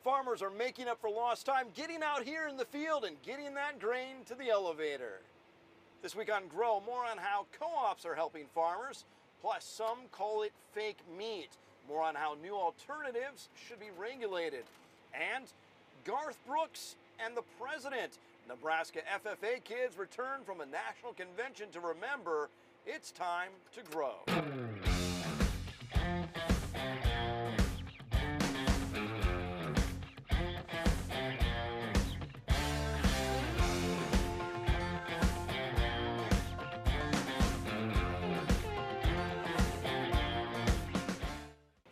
farmers are making up for lost time, getting out here in the field and getting that grain to the elevator. This week on Grow, more on how co-ops are helping farmers, plus some call it fake meat. More on how new alternatives should be regulated. And Garth Brooks and the president. Nebraska FFA kids return from a national convention to remember it's time to grow.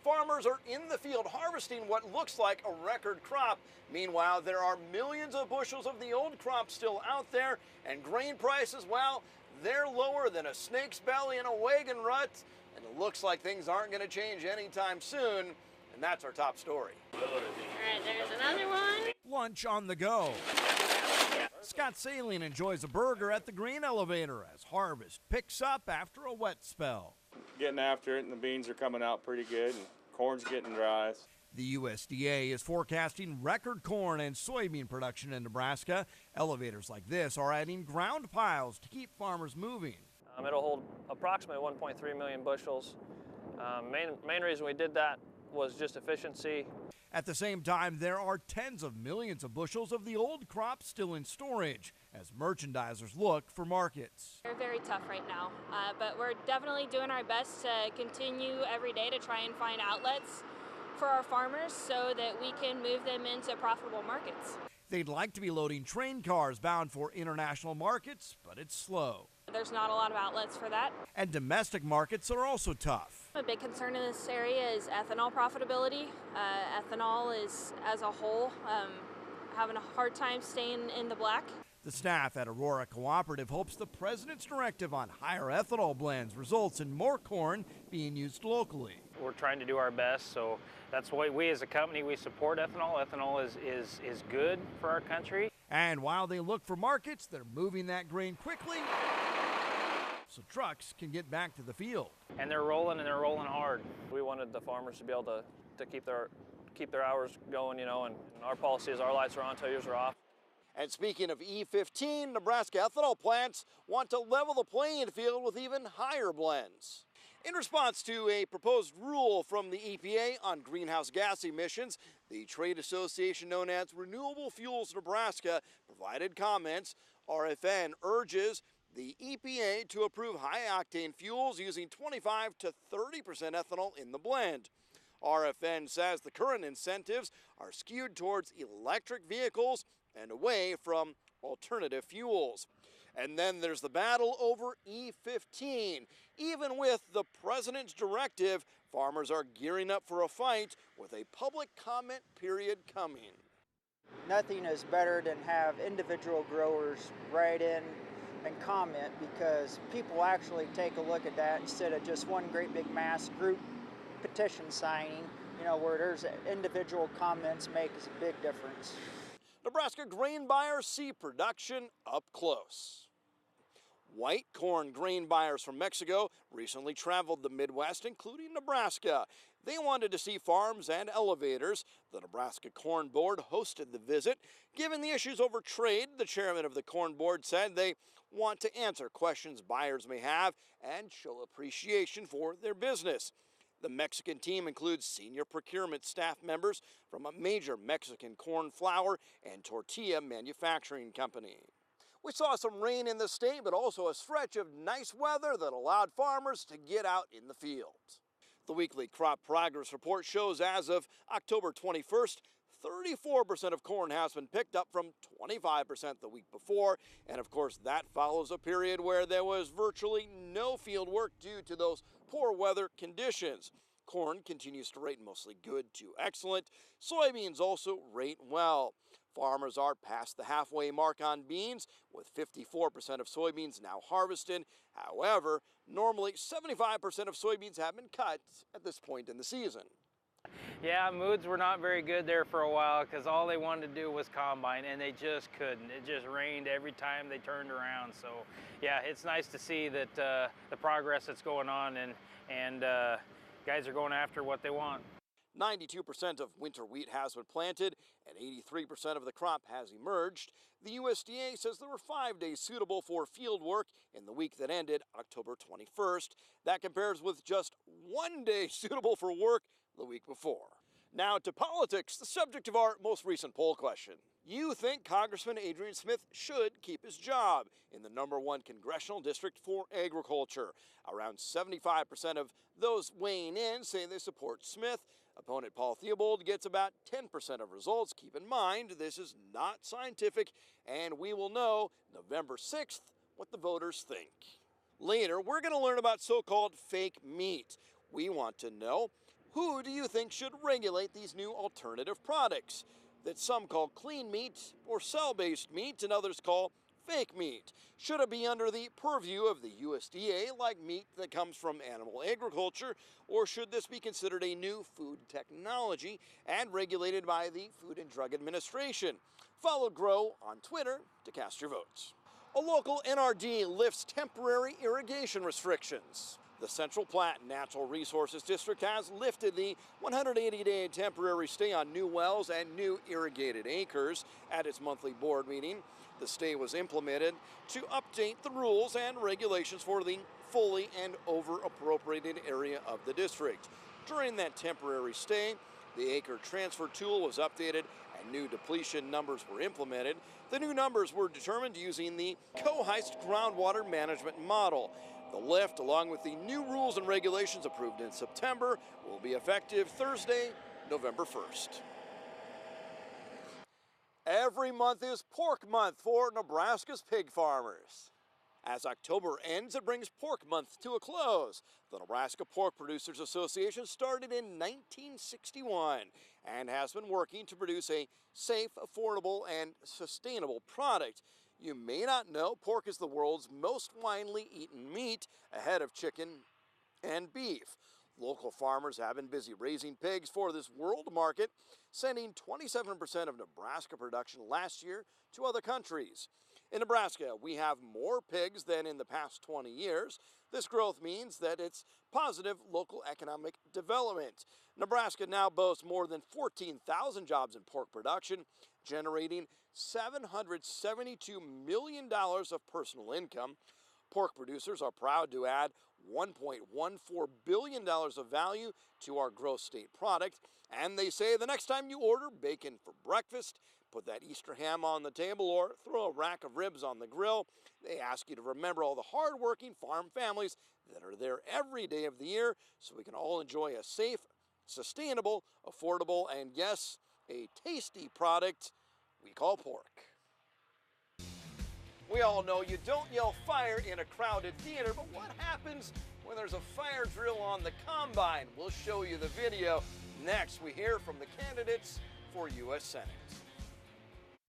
Farmers are in the field harvesting what looks like a record crop. Meanwhile, there are millions of bushels of the old crop still out there, and grain prices, well, they're lower than a snake's belly in a wagon rut, and it looks like things aren't going to change anytime soon, and that's our top story. All right, there's another one. Lunch on the go. Scott Saline enjoys a burger at the grain elevator as harvest picks up after a wet spell. Getting after it, and the beans are coming out pretty good, and corn's getting dry. The USDA is forecasting record corn and soybean production in Nebraska. Elevators like this are adding ground piles to keep farmers moving. It'll hold approximately 1.3 million bushels. Main reason we did that was just efficiency. At the same time, there are tens of millions of bushels of the old crop still in storage as merchandisers look for markets. They're very tough right now, but we're definitely doing our best to continue every day to try and find outlets for our farmers so that we can move them into profitable markets. They'd like to be loading train cars bound for international markets, but it's slow. There's not a lot of outlets for that. And domestic markets are also tough. A big concern in this area is ethanol profitability. Ethanol is, as a whole, having a hard time staying in the black. The staff at Aurora Cooperative hopes the president's directive on higher ethanol blends results in more corn being used locally. We're trying to do our best, so that's why we as a company, we support ethanol. Ethanol is good for our country. And while they look for markets, they're moving that grain quickly so trucks can get back to the field. And they're rolling hard. We wanted the farmers to be able to keep their hours going, you know, and our policy is our lights are on till yours are off. And speaking of E15, Nebraska ethanol plants want to level the playing field with even higher blends. In response to a proposed rule from the EPA on greenhouse gas emissions, the trade association known as Renewable Fuels Nebraska provided comments. RFN urges the EPA to approve high-octane fuels using 25 to 30% ethanol in the blend. RFN says the current incentives are skewed towards electric vehicles and away from alternative fuels. And then there's the battle over E15. Even with the president's directive, farmers are gearing up for a fight with a public comment period coming. Nothing is better than have individual growers write in and comment, because people actually take a look at that instead of just one great big mass group petition signing, you know, where there's individual comments makes a big difference. Nebraska grain buyers see production up close. White corn grain buyers from Mexico recently traveled the Midwest, including Nebraska. They wanted to see farms and elevators. The Nebraska Corn Board hosted the visit. Given the issues over trade, the chairman of the Corn Board said they want to answer questions buyers may have and show appreciation for their business. The Mexican team includes senior procurement staff members from a major Mexican corn flour and tortilla manufacturing company. We saw some rain in the state, but also a stretch of nice weather that allowed farmers to get out in the field. The weekly crop progress report shows as of October 21st, 34% of corn has been picked up from 25% the week before. And of course, that follows a period where there was virtually no field work due to those poor weather conditions. Corn continues to rate mostly good to excellent. Soybeans also rate well. Farmers are past the halfway mark on beans, with 54% of soybeans now harvested. However, normally 75% of soybeans have been cut at this point in the season. Yeah, moods were not very good there for a while because all they wanted to do was combine, and they just couldn't. It just rained every time they turned around. So yeah, it's nice to see that the progress that's going on, and guys are going after what they want. 92% of winter wheat has been planted and 83% of the crop has emerged. The USDA says there were 5 days suitable for field work in the week that ended October 21st. That compares with just 1 day suitable for work the week before. Now to politics, the subject of our most recent poll question. You think Congressman Adrian Smith should keep his job in the #1 congressional district for agriculture. Around 75% of those weighing in say they support Smith. Opponent Paul Theobald gets about 10% of results. Keep in mind, this is not scientific, and we will know November 6th what the voters think. Later, we're going to learn about so-called fake meat. We want to know, who do you think should regulate these new alternative products that some call clean meat or cell-based meat and others call fake meat? Should it be under the purview of the USDA like meat that comes from animal agriculture, or should this be considered a new food technology and regulated by the Food and Drug Administration? Follow GROW on Twitter to cast your votes. A local NRD lifts temporary irrigation restrictions. The Central Platte Natural Resources District has lifted the 180-day temporary stay on new wells and new irrigated acres at its monthly board meeting. The stay was implemented to update the rules and regulations for the fully and over-appropriated area of the district. During that temporary stay, the acre transfer tool was updated and new depletion numbers were implemented. The new numbers were determined using the co-heist groundwater management model. The lift, along with the new rules and regulations approved in September, will be effective Thursday, November 1st. Every month is Pork Month for Nebraska's pig farmers. As October ends, it brings Pork Month to a close. The Nebraska Pork Producers Association started in 1961 and has been working to produce a safe, affordable, and sustainable product. You may not know pork is the world's most widely eaten meat, ahead of chicken and beef. Local farmers have been busy raising pigs for this world market, sending 27% of Nebraska production last year to other countries. In Nebraska, we have more pigs than in the past 20 years. This growth means that it's positive local economic development. Nebraska now boasts more than 14,000 jobs in pork production, generating $772 million of personal income. Pork producers are proud to add $1.14 billion of value to our gross state product, and they say the next time you order bacon for breakfast, put that Easter ham on the table, or throw a rack of ribs on the grill, they ask you to remember all the hard-working farm families that are there every day of the year so we can all enjoy a safe, sustainable, affordable, and yes, a tasty product we call pork. We all know you don't yell fire in a crowded theater, but what happens when there's a fire drill on the combine? We'll show you the video. Next, we hear from the candidates for U.S. Senate.